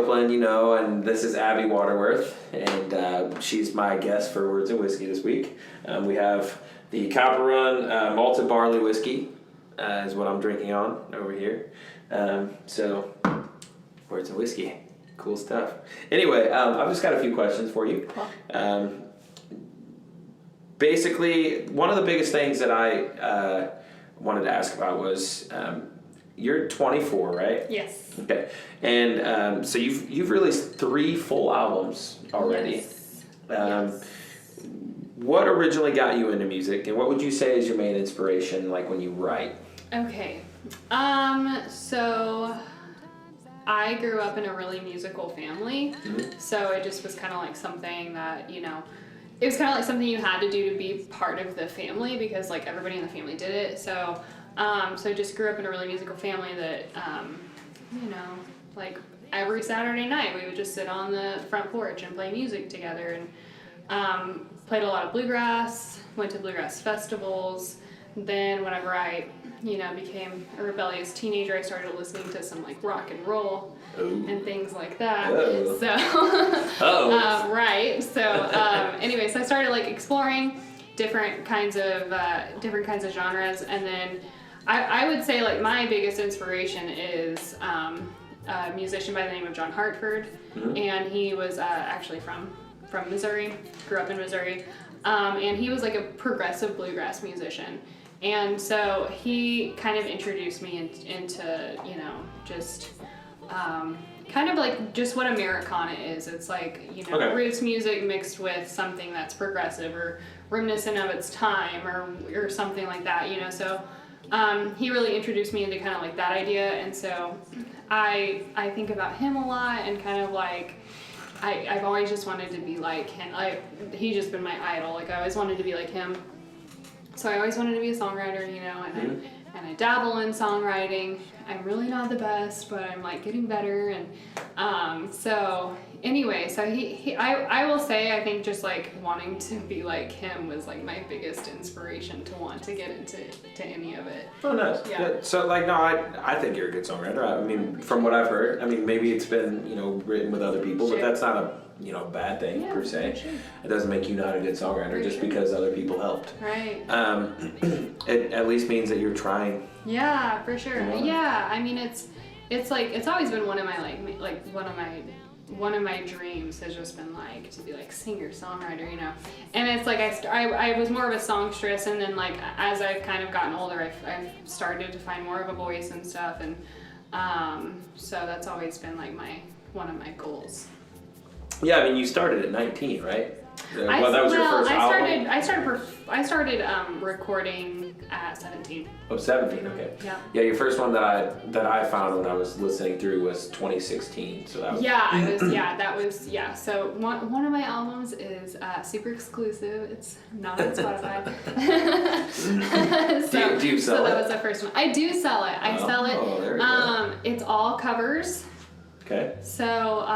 Copeland, and this is Abbey Waterworth, and she's my guest for Words and Whiskey this week. We have the Copper Run Malted Barley Whiskey, is what I'm drinking on over here. So, Words and Whiskey, cool stuff. Anyway, I've just got a few questions for you. Cool. Basically, one of the biggest things that I wanted to ask about was you're 24, right? Yes. Okay, and so you've released 3 full albums already. Yes. Yes. What originally got you into music, and what would you say is your main inspiration, like when you write? Okay. So I grew up in a really musical family, so it just was kind of like something that, it was kind of like something you had to do to be part of the family because like everybody in the family did it. So I just grew up in a really musical family that, like every Saturday night we would just sit on the front porch and play music together, and played a lot of Bluegrass, went to Bluegrass festivals. Then whenever I, became a rebellious teenager, I started listening to some like rock and roll and things like that. Whoa. So, right. So, anyway, so I started like exploring different kinds of genres, and then I would say like my biggest inspiration is a musician by the name of John Hartford, and he was actually from Missouri, grew up in Missouri, and he was like a progressive bluegrass musician. And so he kind of introduced me into, just kind of like just what Americana is. It's like, Okay. Roots music mixed with something that's progressive or reminiscent of its time or something like that, So he really introduced me into kind of like that idea. And so I think about him a lot, and kind of like, I've always just wanted to be like him. He's just been my idol. Like I always wanted to be like him. So I always wanted to be a songwriter, and I dabble in songwriting. I'm really not the best, but I'm like getting better. And so anyway, so I will say, I think just like wanting to be like him was like my biggest inspiration to want to get into any of it. Oh, nice. Yeah. So like, no, I think you're a good songwriter. I mean, from what I've heard, maybe it's been, written with other people, but that's not a, bad thing per se. Sure. It doesn't make you not a good songwriter just because other people helped. Right. It at least means that you're trying. Yeah, for sure. Yeah. Yeah, it's like, it's always been one of my one of my dreams has just been like to be like singer songwriter, and it's like I was more of a songstress, and then like as I've kind of gotten older, I've started to find more of a voice and stuff, and so that's always been like one of my goals. Yeah, you started at 19, right? Well, that was your first album? I started recording at 17. Oh, 17, okay. Yeah. Yeah, your first one that I found when I was listening through was 2016. So that was So one of my albums is super exclusive. It's not on Spotify. Do you sell it? So that was the first one. I do sell it. I sell it. Oh, there you go. It's all covers. Okay. So,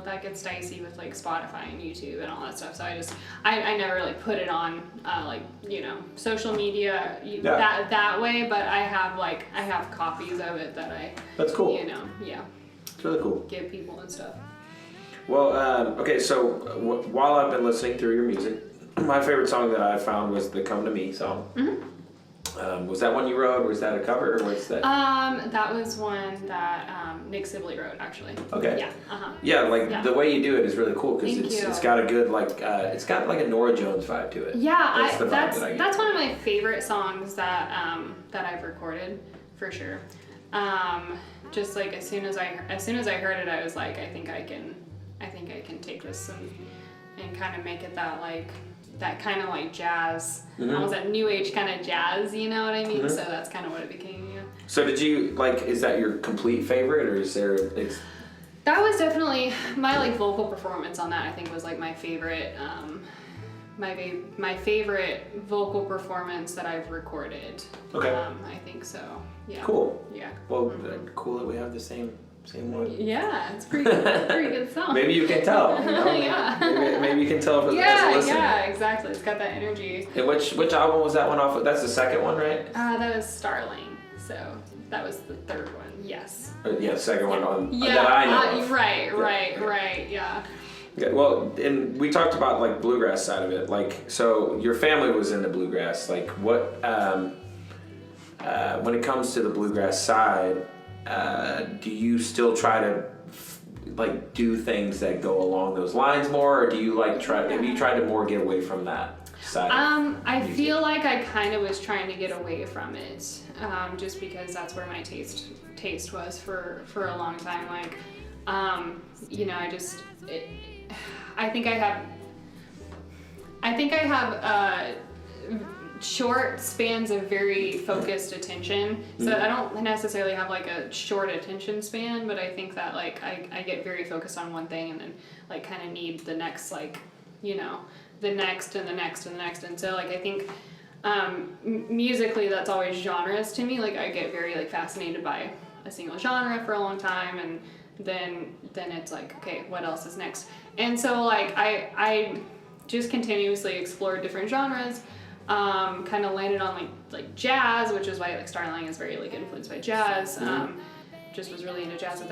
that gets dicey with like Spotify and YouTube and all that stuff. So I never really put it on social media that way, but I have copies of it that I. That's cool. It's really cool. Give people and stuff. Well, okay, so while I've been listening through your music, my favorite song that I found was the "Come to Me" song. Mm-hmm. Was that one you wrote, or was that a cover, or what's that? That was one that Nick Sibley wrote, actually. Okay. Yeah. Uh-huh. Yeah, the way you do it is really cool because it's got a good it's got like a Norah Jones vibe to it. Yeah, that's one of my favorite songs that I've recorded for sure. Just like as soon as I heard it, I was like, I think I can take this and kind of make it that kind of like jazz, almost that new age kind of jazz, you know what I mean? Mm-hmm. So that's kind of what it became, yeah. So did you, is that your complete favorite, or is there... That was definitely, my vocal performance on that, I think was my favorite, my favorite vocal performance that I've recorded. Okay. I think so, yeah. Cool. Yeah. Well, cool that we have the same one. Yeah, it's pretty good song. Maybe you can tell. Yeah. Maybe you can tell for the listener. Yeah, exactly. It's got that energy. And which album was that one off of? That's the second one, right? That was Starling. So That was the third one. Yes. Yeah, second one on Yeah. that I know of. Right. Yeah. Yeah, well, and we talked about like bluegrass side of it. Like, so your family was into bluegrass. Like, what when it comes to the bluegrass side, do you still try to like do things that go along those lines more, or do you like have you tried to more get away from that side? I feel like I kind of was trying to get away from it, just because that's where my taste was for a long time. Like, you know, I think I have short spans of very focused attention. So I don't necessarily have like a short attention span, but I think that like I get very focused on one thing and then like kind of need the next, like, you know, the next and the next and the next. And so like I think musically that's always genres to me. Like I get very like fascinated by a single genre for a long time, and then it's like, okay, what else is next? And so like I just continuously explored different genres. Kind of landed on like jazz, which is why like Starling is very like influenced by jazz. Just was really into jazz at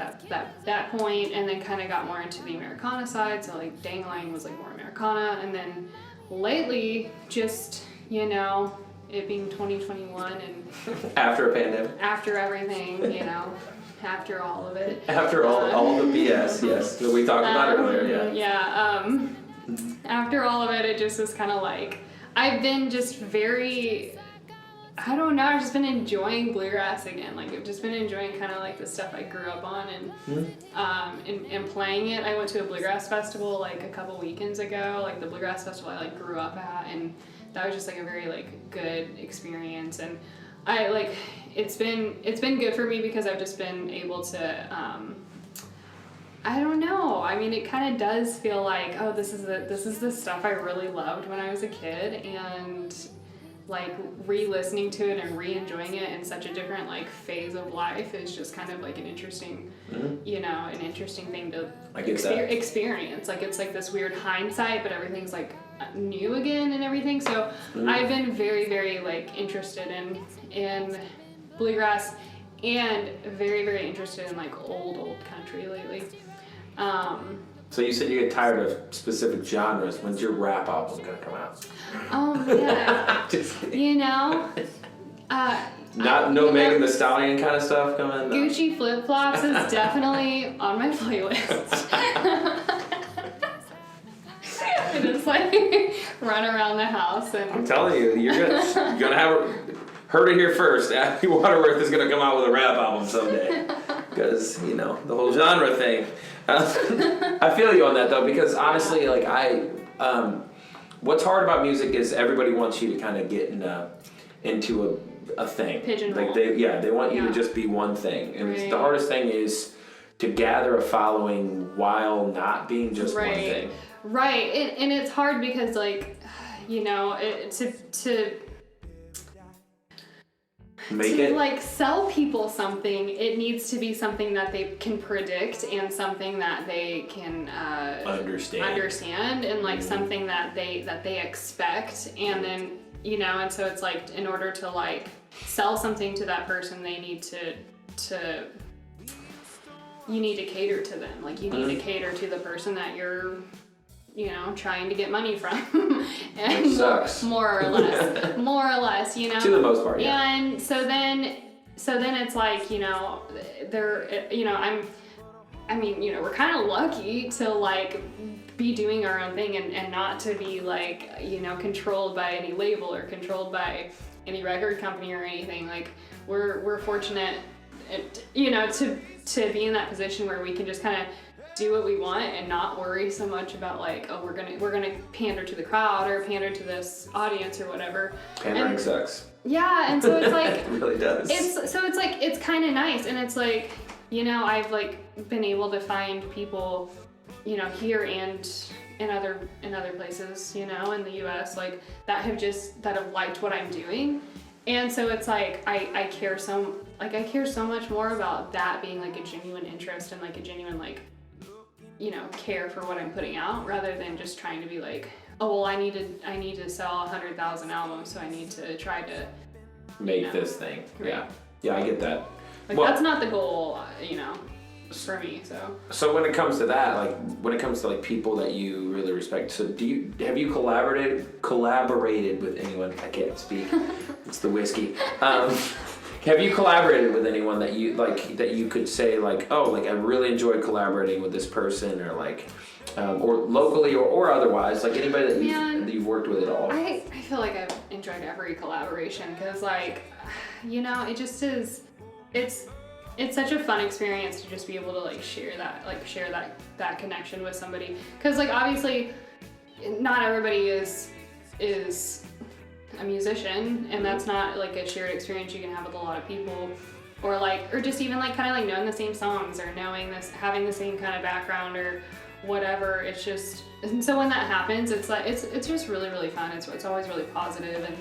that point, and then kind of got more into the Americana side. So like Dangling was like more Americana, and then lately, just, you know, it being 2021 and After a pandemic. after everything, you know, after all of it. After all the BS, yes, that we talked about earlier. Yeah. After all of it, it just was kind of like, I've been just very, I don't know, I've just been enjoying bluegrass again. Like I've just been enjoying kind of like the stuff I grew up on and playing it. I went to a bluegrass festival like a couple weekends ago, like the bluegrass festival I like grew up at, and that was just like a very like good experience. And I like, it's been good for me because I've just been able to, I don't know. I mean, it kind of does feel like, oh, this is the stuff I really loved when I was a kid, and like re-listening to it and re-enjoying it in such a different like phase of life is just kind of like an interesting, you know, an interesting thing to experience. Like it's like this weird hindsight, but everything's like new again and everything. So I've been very, very like interested in bluegrass and very, very interested in like old country lately. So you said you get tired of specific genres. When's your rap album gonna come out? Oh yeah. Just kidding. You know, no Megan Thee Stallion kind of stuff coming. Gucci flip flops is definitely on my playlist. I just like run around the house and. I'm telling you, you're gonna have heard it here first. Abbey Waterworth is gonna come out with a rap album someday, because you know the whole genre thing. I feel you on that though, because honestly, like what's hard about music is everybody wants you to kind of get into a thing. Pigeonhole. Like they want you to just be one thing, and Right. the hardest thing is to gather a following while not being just one thing. Right, and it's hard because like, you know, to like sell people something, it needs to be something that they can predict and something that they can understand and like something that they expect, and then, you know, and so it's like in order to like sell something to that person, they need to you need to cater to them. Like you need to cater to the person that you're, you know, trying to get money from. And which sucks. more or less, you know. To the most part, yeah. And so then it's like, you know, you know, we're kind of lucky to like be doing our own thing and not to be like, you know, controlled by any label or controlled by any record company or anything. Like we're fortunate, you know, to be in that position where we can just kind of do what we want and not worry so much about like, oh, we're gonna pander to the crowd or pander to this audience or whatever. Pandering sucks. Yeah, and so it's like it really does. It's kind of nice, and it's like, you know, I've like been able to find people, you know, here and in other places, you know, in the U.S. like that have liked what I'm doing, and so it's like I care so much more about that being like a genuine interest and like a genuine like, you know, care for what I'm putting out, rather than just trying to be like, oh well, I need to sell 100,000 albums, so I need to try to make this thing. Right. Yeah, I get that. Like that's not the goal, you know, for me. So when it comes to that, like when it comes to like people that you really respect, so have you collaborated with anyone? I can't speak. It's the whiskey. Have you collaborated with anyone that you could say like, oh, like I really enjoyed collaborating with this person, or like, or locally or otherwise, like anybody that you've worked with at all? I feel like I've enjoyed every collaboration because, like, you know, it just is. It's such a fun experience to just be able to like share that connection with somebody. Because like obviously, not everybody is a musician, and that's not like a shared experience you can have with a lot of people, or just even like kind of like knowing the same songs, or having the same kind of background or whatever. It's just, and so when that happens, it's like it's just really, really fun. It's always really positive, and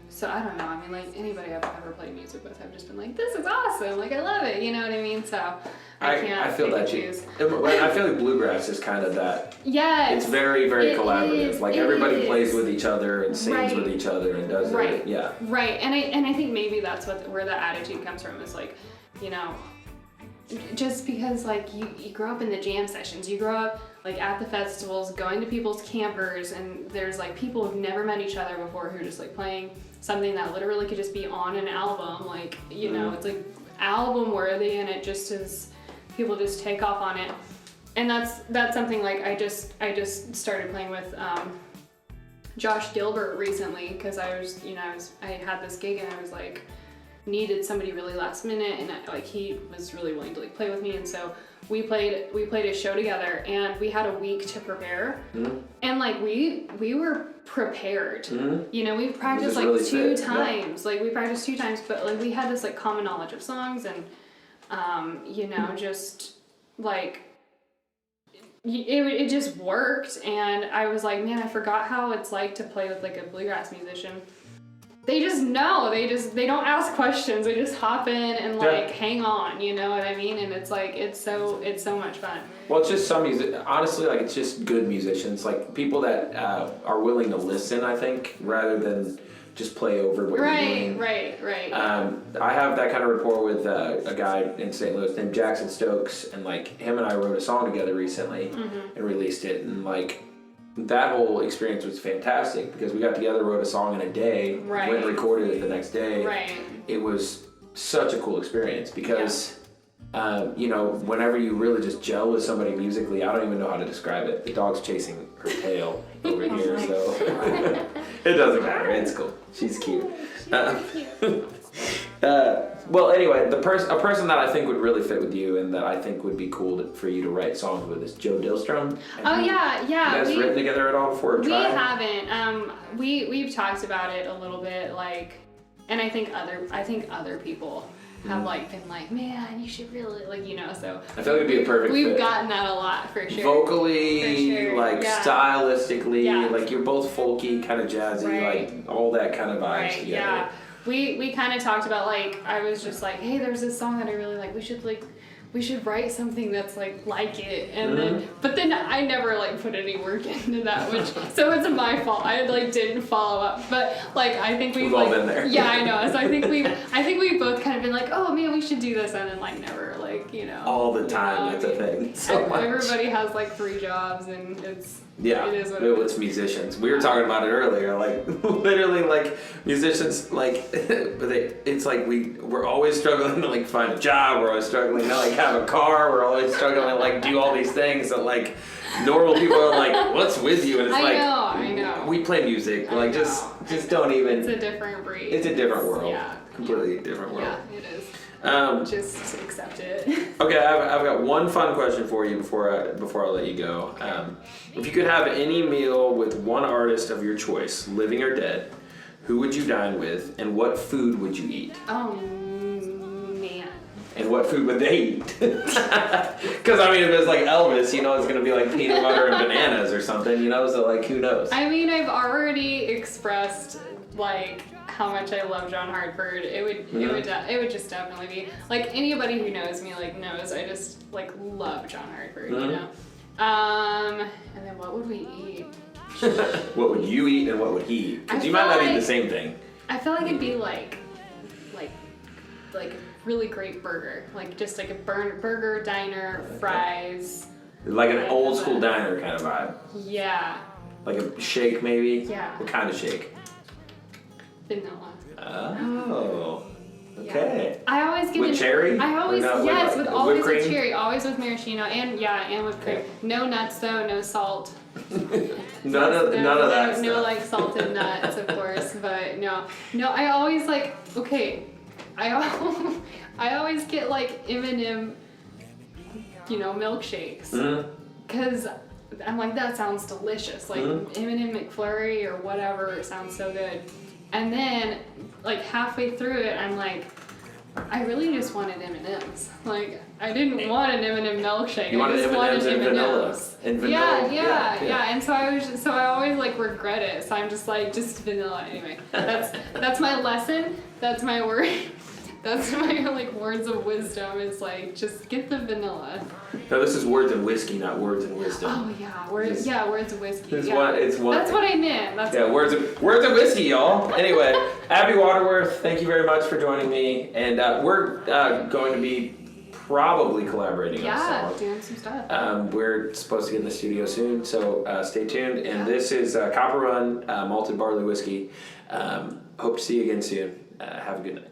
so I don't know. I mean, like anybody I've ever played music with, I've just been like, this is awesome. Like I love it. You know what I mean? So I feel that choose. I feel like Bluegrass is kind of that. Yeah, it's very, very collaborative. Like everybody plays with each other and sings with each other and does it. Yeah. Right. And I think maybe that's where the attitude comes from, is like, you know, just because like you grow up in the jam sessions, you grow up like at the festivals, going to people's campers, and there's like people who've never met each other before who are just like playing something that literally could just be on an album, like, you know, it's like album worthy, and it just is, people just take off on it. And that's something like I just started playing with Josh Gilbert recently, because I had this gig and I was like needed somebody really last minute, and like he was really willing to like play with me, and so we played a show together, and we had a week to prepare, and like we were prepared. You know, we practiced like really two times. Like we practiced 2 times, but like we had this like common knowledge of songs, and you know, just like it just worked. And I was like, man, I forgot how it's like to play with like a bluegrass musician. They just know. They don't ask questions. They just hop in and like hang on. You know what I mean? And it's like it's so much fun. Well, it's just honestly, like it's just good musicians, like people that are willing to listen. I think rather than just play over what you're doing. Right. I have that kind of rapport with a guy in St. Louis named Jackson Stokes, and like him and I wrote a song together recently and released it, and like. That whole experience was fantastic because we got together, wrote a song in a day, went and recorded it the next day. It was such a cool experience because, you know, whenever you really just gel with somebody musically, I don't even know how to describe it. The dog's chasing her tail over here, so it doesn't matter. It's cool. She's cute. Well, anyway, a person that I think would really fit with you and that I think would be cool for you to write songs with is Joe Dillstrom. Yeah. You guys written together at all before? We haven't. We've talked about it a little bit, like, and I think other people have like been like, man, you should really like, you know. So I feel like it'd be a perfect fit. We've gotten that a lot for sure. Vocally, like stylistically, like you're both folky, kind of jazzy, like all that kind of vibes together. Yeah. We kind of talked about, like, I was just like, hey, there's this song that I really like. We should write something that's like it. And but then I never like put any work into that, which so it's my fault. I like didn't follow up. But like I think we've all been there. Yeah, I know. So I think we've both kind of been like, oh man, we should do this, and then like never like, you know. All the time, that's a thing. Everybody has like 3 jobs, and it's. Yeah, it is what it is. It's musicians. We were talking about it earlier, like literally, like musicians, like it's like we're always struggling to like find a job. We're always struggling to like have a car. We're always struggling to like do all these things. And like normal people are like, "What's with you?" And it's I know. We play music. Like just don't even. It's a different breed. It's a different world. Yeah. Completely different world. Yeah, it is. Just accept it. Okay, I've got one fun question for you before I let you go. If you could have any meal with one artist of your choice, living or dead, who would you dine with, and what food would you eat? Oh man. And what food would they eat? Because I mean, if it's like Elvis, you know, it's gonna be like peanut butter and bananas or something, you know. So like, who knows? I mean, I've already expressed like how much I love John Hartford. It would just definitely be like, anybody who knows me like knows I just like love John Hartford, you know. And then what would we eat? What would you eat and what would he eat? Because you might not eat the same thing. I feel like it'd be like like a really great burger, like just like a burger diner, fries. Like an old school diner kind of vibe. Yeah. Like a shake maybe? Yeah. What kind of shake? Vanilla. Oh. Okay. I always get With cherry? I always Or not, yes, with with always whipped with cream? cherry, always with maraschino, and with cream. No nuts though, no salt. None of that stuff. No like salted nuts, of course, but no. I always like I always get like M&M, milkshakes, because I'm like, that sounds delicious, like M&M McFlurry or whatever, sounds so good. And then like halfway through it, I'm like, I really just wanted M&Ms. Like, I didn't want an M&M milkshake. You I wanted just M&Ms wanted and vanilla. M&Ms. And vanilla. Yeah. And so I always like regret it. So I'm just like, just vanilla anyway. That's my lesson. That's my word. That's my like words of wisdom. Is like, just get the vanilla. No, this is words and whiskey, not words and wisdom. Oh yeah, words of whiskey. It's Yeah. one. That's what I meant. Words of whiskey, y'all. Anyway, Abbey Waterworth, thank you very much for joining me, and we're going to be probably collaborating on a song. Doing some stuff. We're supposed to get in the studio soon, so stay tuned. And this is Copper Run Malted Barley Whiskey. Hope to see you again soon. Have a good night.